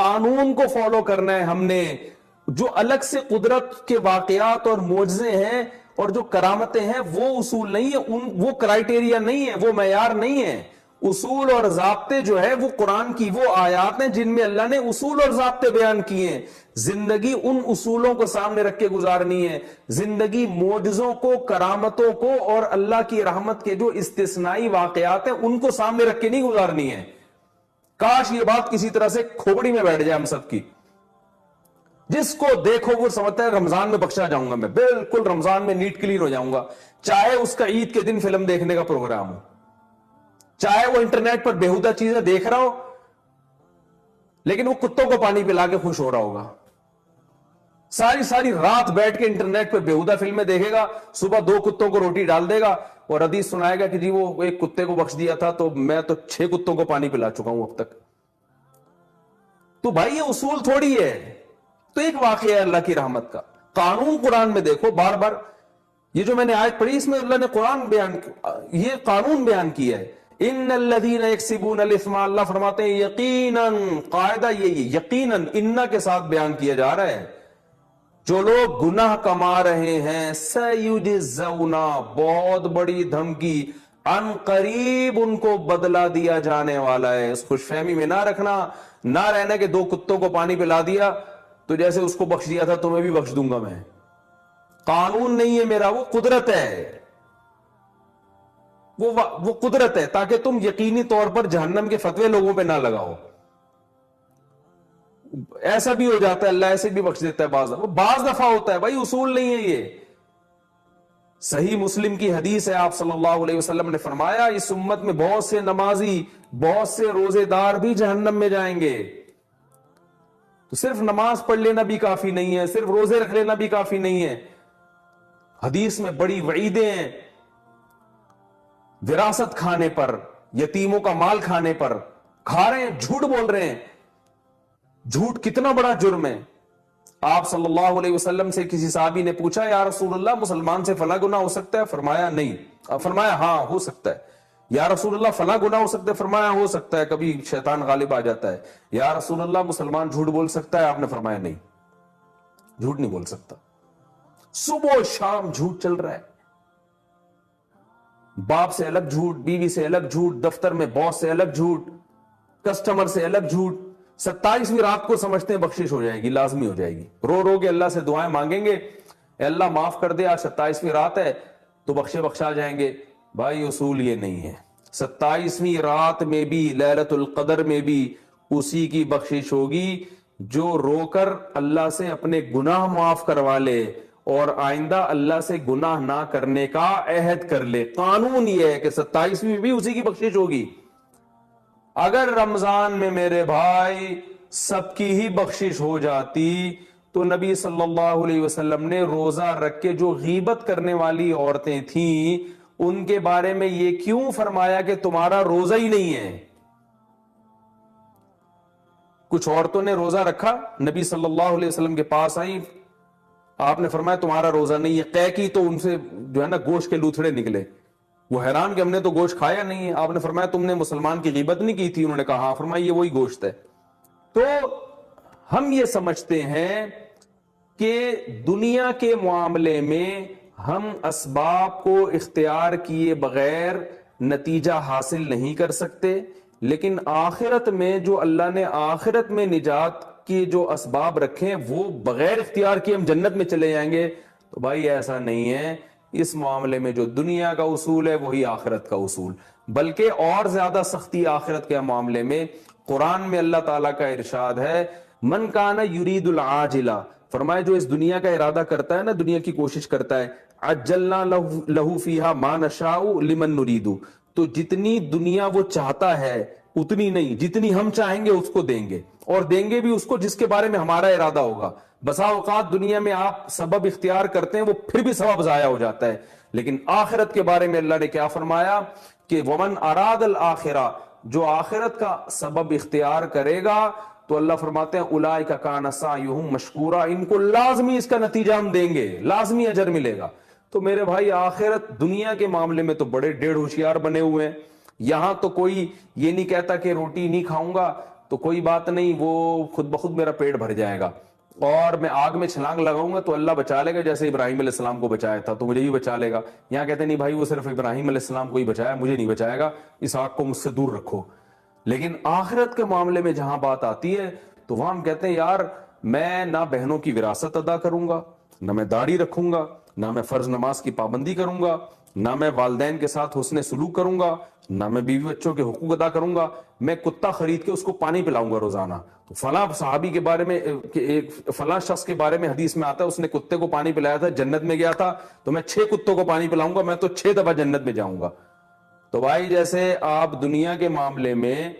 قانون کو فالو کرنا ہے ہم نے. جو الگ سے قدرت کے واقعات اور معجزے ہیں اور جو کرامتیں ہیں وہ اصول نہیں ہے, وہ کرائیٹیریا نہیں ہے, وہ معیار نہیں ہے. اصول اور ضابطے جو ہے وہ قرآن کی وہ آیات ہیں جن میں اللہ نے اصول اور ضابطے بیان کیے ہیں. زندگی ان اصولوں کو سامنے رکھ کے گزارنی ہے. زندگی معجزوں کو, کرامتوں کو اور اللہ کی رحمت کے جو استثنائی واقعات ہیں ان کو سامنے رکھ کے نہیں گزارنی ہے. کاش یہ بات کسی طرح سے کھوپڑی میں بیٹھ جائے ہم سب کی. جس کو دیکھو وہ سمجھتا ہے رمضان میں بخشا جاؤں گا, میں بالکل رمضان میں نیٹ کلین ہو جاؤں گا, چاہے اس کا عید کے دن فلم دیکھنے کا پروگرام ہو, چاہے وہ انٹرنیٹ پر بےہودہ چیزیں دیکھ رہا ہو, لیکن وہ کتوں کو پانی پلا کے خوش ہو رہا ہوگا. ساری ساری رات بیٹھ کے انٹرنیٹ پر بےہودہ فلمیں دیکھے گا, صبح 2 کتوں کو روٹی ڈال دے گا اور حدیث سنائے گا کہ جی وہ ایک کتے کو بخش دیا تھا تو میں تو 6 کتوں کو پانی پلا چکا ہوں اب تک. تو بھائی یہ اصول تھوڑی ہے, تو ایک واقعہ ہے اللہ کی رحمت کا. قانون قرآن میں دیکھو بار بار, یہ جو میں نے آیت پڑھی اس میں اللہ نے قرآن بیان, یہ قانون بیان کیا ہے. ان الذین یکسبون الاثم, اللہ فرماتے ہیں یقیناً, قاعدہ یہ یقیناً انہ کے ساتھ بیان کیا جا رہا ہے, جو لوگ گناہ کما رہے ہیں, سیجزون, بہت بڑی دھمکی, ان قریب ان کو بدلہ دیا جانے والا ہے. اس خوش فہمی میں نہ رکھنا, نہ رہنا کہ 2 کتوں کو پانی پلا دیا تو جیسے اس کو بخش دیا تھا تمہیں بھی بخش دوں گا میں. قانون نہیں ہے میرا, وہ قدرت ہے, وہ قدرت ہے, تاکہ تم یقینی طور پر جہنم کے فتوے لوگوں پہ نہ لگاؤ. ایسا بھی ہو جاتا ہے, اللہ ایسے بھی بخش دیتا ہے بعض دفعہ ہوتا ہے بھائی, اصول نہیں ہے یہ. صحیح مسلم کی حدیث ہے, آپ صلی اللہ علیہ وسلم نے فرمایا اس امت میں بہت سے نمازی, بہت سے روزے دار بھی جہنم میں جائیں گے. تو صرف نماز پڑھ لینا بھی کافی نہیں ہے, صرف روزے رکھ لینا بھی کافی نہیں ہے. حدیث میں بڑی وعیدیں ہیں وراثت کھانے پر, یتیموں کا مال کھانے پر. کھا رہے ہیں, جھوٹ بول رہے ہیں. جھوٹ کتنا بڑا جرم ہے. آپ صلی اللہ علیہ وسلم سے کسی صحابی نے پوچھا یا رسول اللہ مسلمان سے فلاں گناہ ہو سکتا ہے؟ فرمایا نہیں. فرمایا ہاں ہو سکتا ہے. یا رسول اللہ فلاں گناہ ہو سکتا ہے؟ فرمایا ہو سکتا ہے, کبھی شیطان غالب آ جاتا ہے. یا رسول اللہ مسلمان جھوٹ بول سکتا ہے؟ آپ نے فرمایا نہیں, جھوٹ نہیں بول سکتا. صبح و شام جھوٹ چل رہا ہے, باپ سے الگ جھوٹ, بیوی سے الگ جھوٹ, دفتر میں باس سے الگ جھوٹ, کسٹمر سے الگ جھوٹ. 27ویں رات کو سمجھتے ہیں بخشش ہو جائے گی, لازمی ہو جائے گی. رو رو کے اللہ سے دعائیں مانگیں گے, اے اللہ معاف کر دے, آج 27ویں رات ہے تو بخشا جائیں گے. بھائی اصول یہ نہیں ہے. 27ویں رات میں بھی, لیلۃ القدر میں بھی اسی کی بخشش ہوگی جو رو کر اللہ سے اپنے گناہ معاف کروا لے اور آئندہ اللہ سے گناہ نہ کرنے کا عہد کر لے. قانون یہ ہے کہ 27ویں بھی اسی کی بخشش ہوگی. اگر رمضان میں میرے بھائی سب کی ہی بخشش ہو جاتی تو نبی صلی اللہ علیہ وسلم نے روزہ رکھ کے جو غیبت کرنے والی عورتیں تھیں ان کے بارے میں یہ کیوں فرمایا کہ تمہارا روزہ ہی نہیں ہے؟ کچھ عورتوں نے روزہ رکھا, نبی صلی اللہ علیہ وسلم کے پاس آئیں, آپ نے فرمایا تمہارا روزہ نہیں ہے. قے کی تو ان سے جو ہے نا گوشت کے لوتھڑے نکلے, وہ حیران کہ ہم نے تو گوشت کھایا نہیں ہے. آپ نے فرمایا تم نے مسلمان کی غیبت نہیں کی تھی؟ انہوں نے کہا ہاں. فرمایا یہ وہی گوشت ہے. تو ہم یہ سمجھتے ہیں کہ دنیا کے معاملے میں ہم اسباب کو اختیار کیے بغیر نتیجہ حاصل نہیں کر سکتے, لیکن آخرت میں جو اللہ نے آخرت میں نجات کی جو اسباب رکھے وہ بغیر اختیار کیے ہم جنت میں چلے جائیں گے. تو بھائی ایسا نہیں ہے. اس معاملے میں جو دنیا کا اصول ہے وہی آخرت کا اصول, بلکہ اور زیادہ سختی آخرت کے معاملے میں. قرآن میں اللہ تعالیٰ کا ارشاد ہے من کان یرید العاجلہ, فرمایا جو اس دنیا کا ارادہ کرتا ہے نا, دنیا کی کوشش کرتا ہے, عجلنا لہو فیہا ما نشاء لمن نرید, تو جتنی دنیا وہ چاہتا ہے اتنی نہیں, جتنی ہم چاہیں گے اس کو دیں گے, اور دیں گے بھی اس کو جس کے بارے میں ہمارا ارادہ ہوگا. بسا اوقات دنیا میں آپ سبب اختیار کرتے ہیں وہ پھر بھی سبب ضائع ہو جاتا ہے, لیکن آخرت کے بارے میں اللہ نے کیا فرمایا کہ ومن اراد الآخرہ, جو آخرت کا سبب اختیار کرے گا تو اللہ فرماتے ہیں اولئک کان سعیہم مشکورا, ان کو لازمی اس کا نتیجہ ہم دیں گے, لازمی اجر ملے گا. تو میرے بھائی آخرت دنیا کے معاملے میں تو بڑے ڈیڑھ ہوشیار بنے ہوئے ہیں. یہاں تو کوئی یہ نہیں کہتا کہ روٹی نہیں کھاؤں گا تو کوئی بات نہیں, وہ خود بخود میرا پیٹ بھر جائے گا, اور میں آگ میں چھلانگ لگاؤں گا تو اللہ بچا لے گا, جیسے ابراہیم علیہ السلام کو بچایا تھا تو مجھے بھی بچا لے گا. یہاں کہتے نہیں بھائی وہ صرف ابراہیم علیہ السلام کو ہی بچایا, مجھے نہیں بچائے گا, اس آگ کو مجھ سے دور رکھو. لیکن آخرت کے معاملے میں جہاں بات آتی ہے تو وہاں ہم کہتے ہیں یار میں نہ بہنوں کی وراثت ادا کروں گا, نہ میں داڑھی رکھوں گا, نہ میں فرض نماز کی پابندی کروں گا, نہ میں والدین کے ساتھ حسن سلوک کروں گا, نہ میں بیوی بچوں کے حقوق ادا کروں گا, میں کتا خرید کے اس کو پانی پلاؤں گا روزانہ. تو فلاں صحابی کے بارے میں, فلاں شخص کے بارے میں حدیث میں آتا ہے اس نے کتے کو پانی پلایا تھا, جنت میں گیا تھا, تو میں 6 کتوں کو پانی پلاؤں گا, میں تو 6 دفعہ جنت میں جاؤں گا. تو بھائی جیسے آپ دنیا کے معاملے میں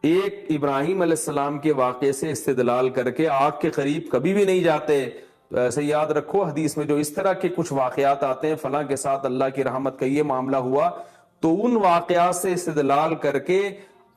ایک ابراہیم علیہ السلام کے واقعے سے استدلال کر کے آگ کے قریب کبھی بھی نہیں جاتے, تو ایسے یاد رکھو حدیث میں جو اس طرح کے کچھ واقعات آتے ہیں فلاں کے ساتھ اللہ کی رحمت کا یہ معاملہ ہوا, تو ان واقعات سے استدلال کر کے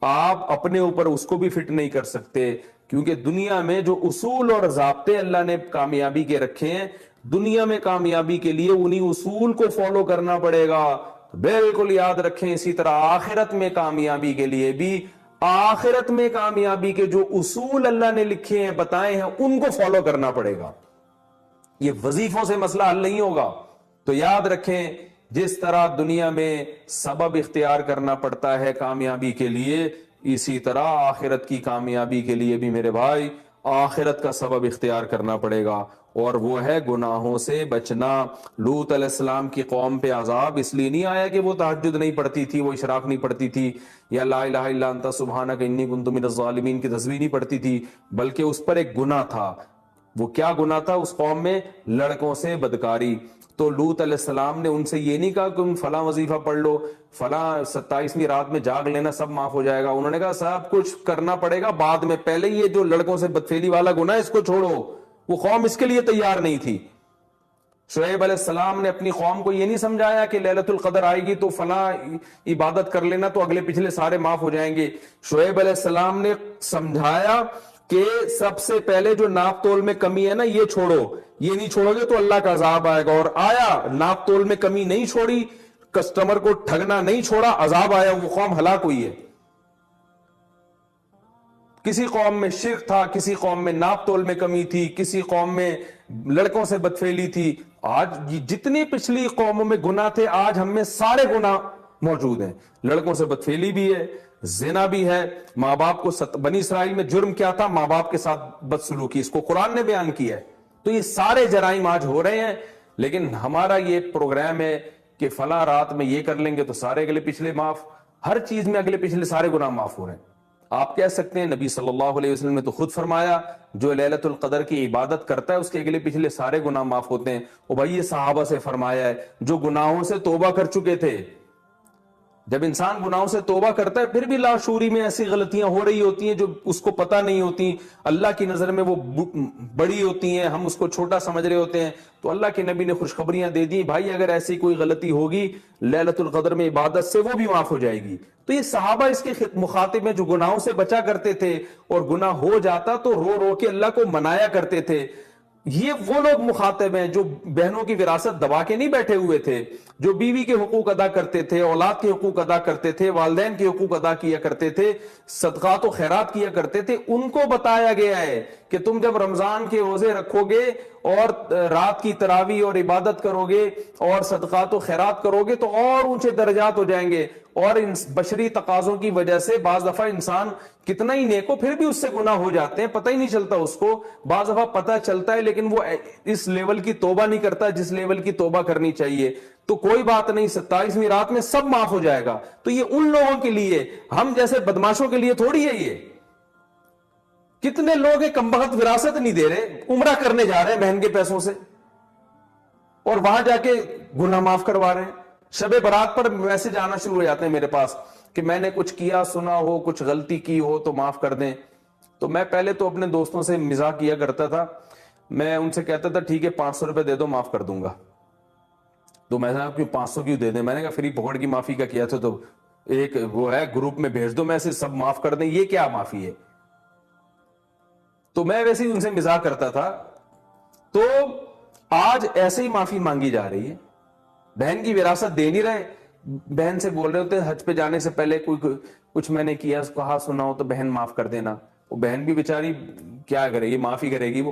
آپ اپنے اوپر اس کو بھی فٹ نہیں کر سکتے, کیونکہ دنیا میں جو اصول اور ضابطے اللہ نے کامیابی کے رکھے ہیں, دنیا میں کامیابی کے لیے انہی اصول کو فالو کرنا پڑے گا. بالکل یاد رکھیں, اسی طرح آخرت میں کامیابی کے لیے بھی آخرت میں کامیابی کے جو اصول اللہ نے لکھے ہیں بتائے ہیں ان کو فالو کرنا پڑے گا. یہ وظیفوں سے مسئلہ حل نہیں ہوگا. تو یاد رکھیں جس طرح دنیا میں سبب اختیار کرنا پڑتا ہے کامیابی کے لیے, اسی طرح آخرت کی کامیابی کے لیے بھی میرے بھائی آخرت کا سبب اختیار کرنا پڑے گا, اور وہ ہے گناہوں سے بچنا. لوط علیہ السلام کی قوم پہ عذاب اس لیے نہیں آیا کہ وہ تہجد نہیں پڑھتی تھی, وہ اشراق نہیں پڑھتی تھی, یا لا الہ الا انت سبحانک انی کنت من الظالمین کی تسبیح نہیں پڑھتی تھی, بلکہ اس پر ایک گناہ تھا. وہ کیا گناہ تھا اس قوم میں؟ لڑکوں سے بدکاری. تو لوط علیہ السلام نے ان سے یہ نہیں کہا کہ تم فلاں وظیفہ پڑھ لو, فلاں 27ویں رات میں جاگ لینا, سب معاف ہو جائے گا. انہوں نے کہا سب کچھ کرنا پڑے گا بعد میں, پہلے یہ جو لڑکوں سے بدفعلی والا گناہ اس کو چھوڑو. وہ قوم اس کے لیے تیار نہیں تھی. شعیب علیہ السلام نے اپنی قوم کو یہ نہیں سمجھایا کہ لیلۃ القدر آئے گی تو فلاں عبادت کر لینا تو اگلے پچھلے سارے معاف ہو جائیں گے. شعیب علیہ السلام نے سمجھایا کہ سب سے پہلے جو ناپ تول میں کمی ہے نا یہ چھوڑو, یہ نہیں چھوڑو گے تو اللہ کا عذاب آئے گا. اور آیا, ناپ تول میں کمی نہیں چھوڑی, کسٹمر کو ٹھگنا نہیں چھوڑا, عذاب آیا, وہ قوم ہلاک ہوئی ہے. کسی قوم میں شرک تھا, کسی قوم میں ناپ تول میں کمی تھی, کسی قوم میں لڑکوں سے بدفعلی تھی. آج جتنی پچھلی قوموں میں گناہ تھے آج ہم میں سارے گناہ موجود ہیں. لڑکوں سے بدفعلی بھی ہے, زنا بھی ہے, ماں باپ کو بنی اسرائیل میں جرم کیا تھا, ماں باپ کے ساتھ بدسلوکی, اس کو قرآن نے بیان کیا ہے. تو یہ سارے جرائم آج ہو رہے ہیں, لیکن ہمارا یہ پروگرام ہے کہ فلاں رات میں یہ کر لیں گے تو سارے اگلے پچھلے معاف. ہر چیز میں اگلے پچھلے سارے گناہ معاف ہو رہے ہیں. آپ کہہ سکتے ہیں نبی صلی اللہ علیہ وسلم نے تو خود فرمایا جو لیلۃ القدر کی عبادت کرتا ہے اس کے اگلے پچھلے سارے گناہ معاف ہوتے ہیں. اور بھائی یہ صحابہ سے فرمایا ہے جو گناہوں سے توبہ کر چکے تھے. جب انسان گناہوں سے توبہ کرتا ہے پھر بھی لاشعوری میں ایسی غلطیاں ہو رہی ہوتی ہیں جو اس کو پتہ نہیں ہوتی, اللہ کی نظر میں وہ بڑی ہوتی ہیں, ہم اس کو چھوٹا سمجھ رہے ہوتے ہیں. تو اللہ کے نبی نے خوشخبریاں دے دی, بھائی اگر ایسی کوئی غلطی ہوگی لیلۃ القدر میں عبادت سے وہ بھی معاف ہو جائے گی. تو یہ صحابہ اس کے مخاطب میں جو گناہوں سے بچا کرتے تھے اور گناہ ہو جاتا تو رو رو کے اللہ کو منایا کرتے تھے. یہ وہ لوگ مخاطب ہیں جو بہنوں کی وراثت دبا کے نہیں بیٹھے ہوئے تھے, جو بیوی کے حقوق ادا کرتے تھے, اولاد کے حقوق ادا کرتے تھے, والدین کے حقوق ادا کیا کرتے تھے, صدقات و خیرات کیا کرتے تھے. ان کو بتایا گیا ہے کہ تم جب رمضان کے روزے رکھو گے اور رات کی تراویح اور عبادت کرو گے اور صدقات و خیرات کرو گے تو اور اونچے درجات ہو جائیں گے. اور ان بشری تقاضوں کی وجہ سے بعض دفعہ انسان کتنا ہی نیک ہو پھر بھی اس سے گناہ ہو جاتے ہیں, پتہ ہی نہیں چلتا اس کو. بعض دفعہ پتہ چلتا ہے لیکن وہ اس لیول کی توبہ نہیں کرتا جس لیول کی توبہ کرنی چاہیے. تو کوئی بات نہیں, 27ویں رات میں سب معاف ہو جائے گا. تو یہ ان لوگوں کے لیے, ہم جیسے بدماشوں کے لیے تھوڑی ہے. یہ کتنے لوگ کم بخت وراثت نہیں دے رہے, عمرہ کرنے جا رہے ہیں بہن کے پیسوں سے اور وہاں جا کے گناہ معاف کروا رہے ہیں. شب برات پر میسج آنا شروع ہو جاتے ہیں میرے پاس کہ میں نے کچھ کیا سنا ہو, کچھ غلطی کی ہو تو معاف کر دیں. تو میں پہلے تو اپنے دوستوں سے مزاح کیا کرتا تھا, میں ان سے کہتا تھا ٹھیک ہے 500 روپے دے دو معاف کر دوں گا. تو میں نے کیوں 500 کیوں دے دیں, میں نے کہا فری پکڑ کی معافی کا کیا تھا تو ایک وہ ہے گروپ میں بھیج دو میسج سب معاف کر دیں, یہ کیا معافی ہے. تو میں ویسے ہی ان سے مزاح کرتا تھا. تو آج ایسے ہی معافی مانگی جا رہی ہے. بہن کی وراثت دے نہیں رہے, بہن سے بول رہے ہوتے ہیں حج پہ جانے سے پہلے کوئی کچھ میں نے کیا کہا سنا ہو تو بہن معاف کر دینا. وہ بہن بھی بیچاری کیا کرے گی, معافی کرے گی وہ.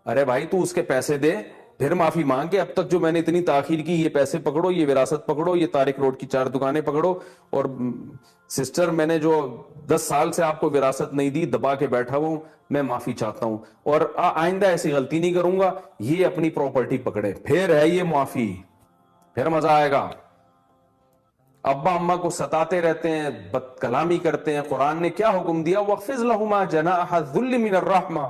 ارے بھائی تو اس کے پیسے دے پھر معافی مانگ کے, اب تک جو میں نے اتنی تاخیر کی, یہ پیسے پکڑو, یہ وراثت پکڑو, یہ طارق روڈ کی 4 دکانیں پکڑو, اور سسٹر میں نے جو 10 سال سے آپ کو وراثت نہیں دی, دبا کے بیٹھا ہوں, میں معافی چاہتا ہوں, اور آئندہ ایسی غلطی نہیں کروں گا. یہ اپنی پراپرٹی پکڑے, پھر ہے یہ معافی, پھر مزہ آئے گا. ابا اما کو ستاتے رہتے ہیں, بد کلامی کرتے ہیں. قرآن نے کیا حکم دیا, وَاخْفِضْ لَهُمَا جَنَاحَ الذُّلِّ مِنَ الرَّحْمَةِ,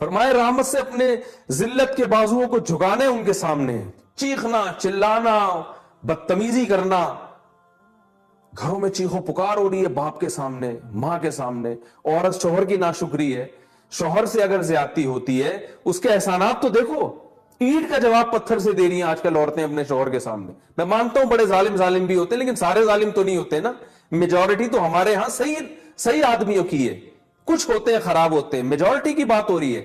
فرمائے رحمت سے اپنے ذلت کے بازوؤں کو جھکانے ان کے سامنے. چیخنا, چلانا, بدتمیزی کرنا, گھروں میں چیخو پکار ہو رہی ہے باپ کے سامنے, ماں کے سامنے. عورت شوہر کی ناشکری ہے, شوہر سے اگر زیادتی ہوتی ہے اس کے احسانات تو دیکھو. اینٹ کا جواب پتھر سے دے رہی ہیں آج کل عورتیں اپنے شوہر کے سامنے. میں مانتا ہوں بڑے ظالم بھی ہوتے ہیں, لیکن سارے ظالم تو نہیں ہوتے نا. میجورٹی تو ہمارے ہاں صحیح آدمیوں کی ہے, کچھ ہوتے ہیں خراب ہوتے ہیں, میجورٹی کی بات ہو رہی ہے.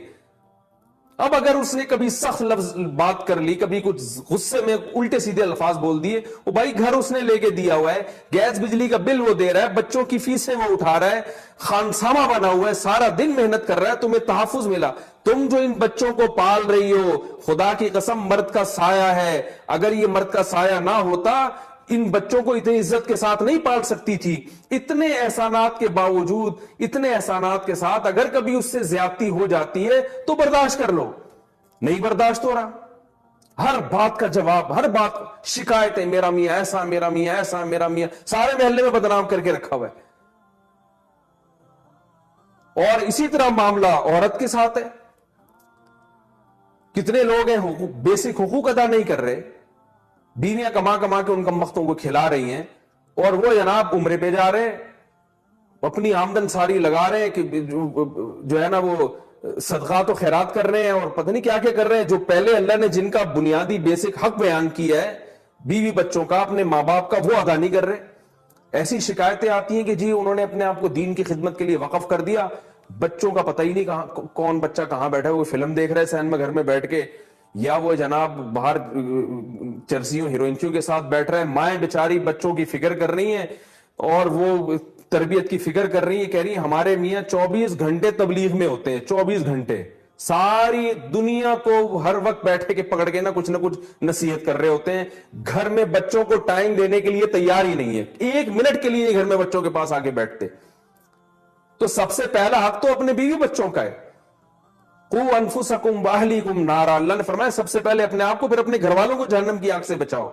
اب اگر اس نے کبھی سخت لفظ بات کر لی, کبھی کچھ غصے میں الٹے سیدھے الفاظ بول دیے, وہ بھائی گھر اس نے لے کے دیا ہوا ہے, گیس بجلی کا بل وہ دے رہا ہے, بچوں کی فیسیں وہ اٹھا رہا ہے, خانسامہ بنا ہوا ہے, سارا دن محنت کر رہا ہے, تمہیں تحفظ ملا. تم جو ان بچوں کو پال رہی ہو, خدا کی قسم مرد کا سایہ ہے. اگر یہ مرد کا سایہ نہ ہوتا ان بچوں کو اتنی عزت کے ساتھ نہیں پال سکتی تھی. اتنے احسانات کے باوجود, اتنے احسانات کے ساتھ اگر کبھی اس سے زیادتی ہو جاتی ہے تو برداشت کر لو. نہیں برداشت ہو رہا, ہر بات کا جواب, ہر بات شکایتیں, میرا میاں ایسا, میرا میاں ایسا, میرا میاں, سارے محلے میں بدنام کر کے رکھا ہوا ہے. اور اسی طرح معاملہ عورت کے ساتھ ہے. کتنے لوگ ہیں بیسک حقوق ادا نہیں کر رہے, بیویاں کما کما کے ان کمبختوں کو کھلا رہی ہیں, اور وہ جناب عمرے پہ جا رہے ہیں, اپنی آمدن ساری لگا رہے ہیں کہ جو ہے نا وہ صدقات و خیرات کر رہے ہیں, اور پتہ نہیں کیا کیا کر رہے ہیں, جو پہلے اللہ نے جن کا بنیادی بیسک حق بیان کیا ہے, بیوی بچوں کا, اپنے ماں باپ کا, وہ ادا نہیں کر رہے. ایسی شکایتیں آتی ہیں کہ جی انہوں نے اپنے آپ کو دین کی خدمت کے لیے وقف کر دیا, بچوں کا پتہ ہی نہیں کہاں کون بچہ کہاں بیٹھا ہے, وہ فلم دیکھ رہے ہیں سینما گھر میں بیٹھ کے, یا وہ جناب باہر چرسیوں ہیروئنچیوں کے ساتھ بیٹھ رہے ہیں. مائیں بیچاری بچوں کی فکر کر رہی ہیں, اور وہ تربیت کی فکر کر رہی ہیں, کہہ رہی ہیں ہمارے میاں 24 گھنٹے تبلیغ میں ہوتے ہیں, 24 گھنٹے, ساری دنیا کو ہر وقت بیٹھے کے پکڑ کے نہ کچھ نصیحت کر رہے ہوتے ہیں. گھر میں بچوں کو ٹائم دینے کے لیے تیار ہی نہیں ہے, 1 منٹ کے لیے گھر میں بچوں کے پاس آگے بیٹھتے. تو سب سے پہلا حق تو اپنے بیوی بچوں کا ہے. قُوْ أَنفُسَكُمْ وَأَهْلِيكُمْ نَارًا, اللہ نے فرمایا سب سے پہلے اپنے آپ کو, پھر اپنے گھر والوں کو جہنم کی آگ سے بچاؤ.